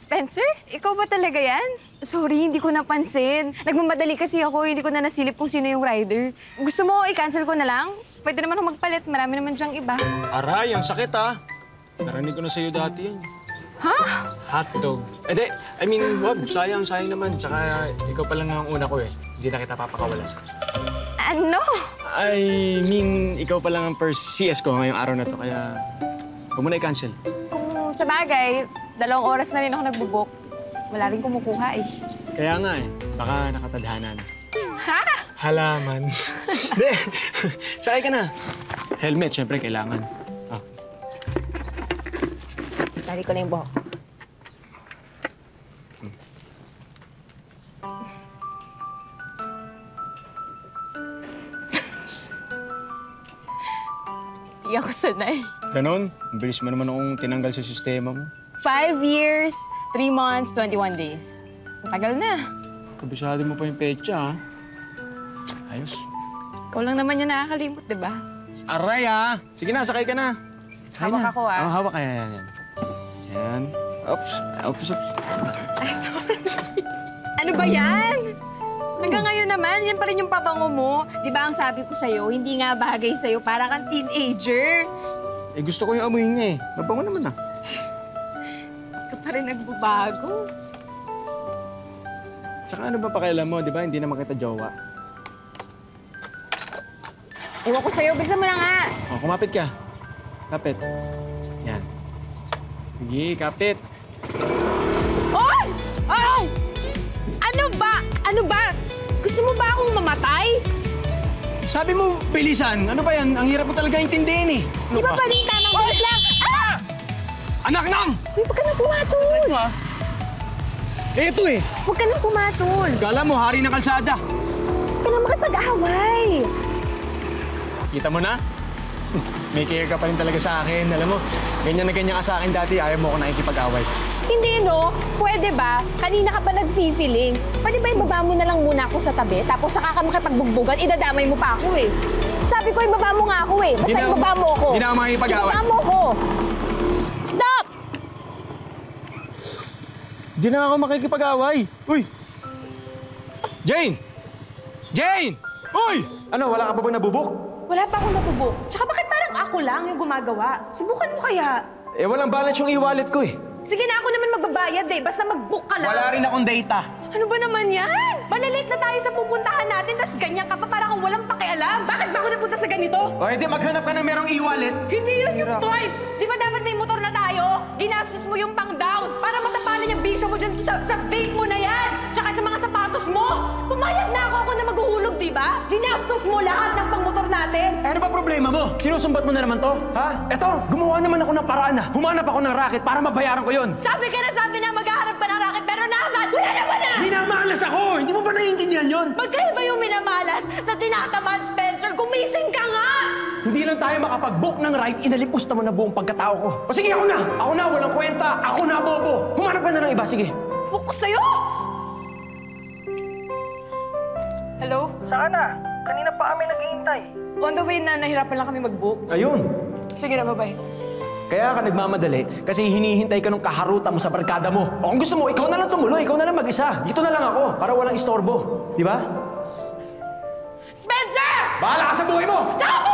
Spencer, ikaw ba talaga yan? Sorry, hindi ko napansin. Nagmamadali kasi ako, hindi ko na nasilip kung sino yung rider. Gusto mo, i-cancel ko na lang? Pwede naman ako magpalit, marami naman diyang iba. Aray, ang sakit ha. Narinig ko na sa'yo dati yan. Ha? Hotdog. Wag, sayang naman. Tsaka ikaw pa lang ang una ko eh. Hindi na kita papakawalan. Ano? Ikaw pa lang ang first CS ko ngayong araw na to, kaya huwag mo na i-cancel. Kung sa bagay, 2 oras na rin ako nagbubook. Wala rin kumukuha eh. Kaya nga eh, baka nakatadhana na. Ha? Halaman. Hindi, sakay ka na. Helmet, syempre, kailangan. Ah. Tali ko na yung buhok. Hindi ako sanay. Ganon? Ang bilis mo naman akong tinanggal sa sistema mo. 5 years, 3 months, 21 days. Matagal na. Kabisado mo pa yung pecha, ha? Ayos. Ikaw lang naman yung nakakalimot, di ba? Aray, ha? Sige na, sakay ka na. Sakay Hawak na. ako, ah. Hawak ka. Yan. Yan. Oops. Ay, sorry. Ano ba yan? Hanggang ngayon naman, yan pa rin yung pabango mo. Di ba ang sabi ko sa'yo, hindi nga bagay sa'yo, para kang teenager. Eh, gusto ko yung amoy niya eh. Mabango naman, ah. Hindi ka pa rin nagbabago. Tsaka ano ba pakialam mo, di ba? Hindi naman kita jowa. Ewan ko sa'yo, bilisan mo na nga. Oh, kumapit ka. Kapit. Yan. Sige, kapit. Oy! Oy! Ano ba? Ano ba? Gusto mo ba akong mamatay? Sabi mo, bilisan. Ano ba yan? Ang hirap mo talaga intindihin eh. Di ba balita ng gulat lang? Ah! Anak nang! Uy, huwag ka nang pumatol. Eh, ito eh. Huwag ka nang pumatol. Kala mo, hari ng kalsada. Huwag ka nang makipag-away. Kita mo na? May care ka pa rin talaga sa akin. Alam mo, ganyan na ganyan ka sa akin dati. Ayaw mo ako nakikipag-away. Hindi, no? Pwede ba? Kanina ka pa nag-feeling. Pwede ba ibaba mo na lang muna ako sa tabi, tapos saka ka makipagbugbugan, idadamay mo pa ako eh. Sabi ko, ibaba mo nga ako eh. Basta ibaba mo ako. Hindi na ako makikipag-away. Ibaba mo ako. Stop! Hindi na ako makikipag-away. Uy! Jane! Jane! Uy! Ano, wala ka pa ba nabubuk? Wala pa akong napubok. Tsaka bakit parang ako lang yung gumagawa? Subukan mo kaya. Eh, walang balance yung e-wallet ko eh. Sige na, ako naman magbabayad eh. Basta mag-book ka lang. Wala rin akong data. Ano ba naman yan? Malalate na tayo sa pupuntahan natin, tapos ganyan ka pa para kang walang pakialam. Bakit ba ako napunta sa ganito? O, hindi, maghanap ka na merong e-wallet. Hindi yun yung point! Di ba dapat may motor na tayo? Ginastos mo yung pang-down para matapalan yung bisyo mo dyan sa vape mo na yan! Tsaka sa mga sapatos mo! Pumayag na ako na maghuhulog, di ba? Ginastos mo lahat ng pang-motor natin! Eh, ano ba problema mo? Sinusumbat mo na naman to? Ha? Eto, gumawa naman ako ng paraan na. Humanap ako ng racket para mabayaran ko yon. Sabi ka na sabi na maghahanap ka ng racket, pero nasaan? Wala naman na! Minamalas ako! Hindi mo ba naiintindihan yon? Magkaiba yung minamalas sa tinatamad, Spencer. Gumising ka nga! Hindi lang tayo makapag-book ng ride, inalipusta mo na buong pagkatao ko. O sige, ako na! Ako na, walang kwenta! Ako na, bobo! Humanap ka na ng iba, sige. Focus sa'yo! Hello? Saan na? Kanina pa kami naghihintay. On the way na, nahirapan lang kami mag-book. Ayun. Sige na, bye-bye. Kaya ka nagmamadali kasi hinihintay ka ng kaharuta mo sa barkada mo. O kung gusto mo, ikaw na lang tumuloy, ikaw na lang mag-isa. Dito na lang ako para walang istorbo. Di ba? Spencer! Bahala ka sa buhay mo! Saan ka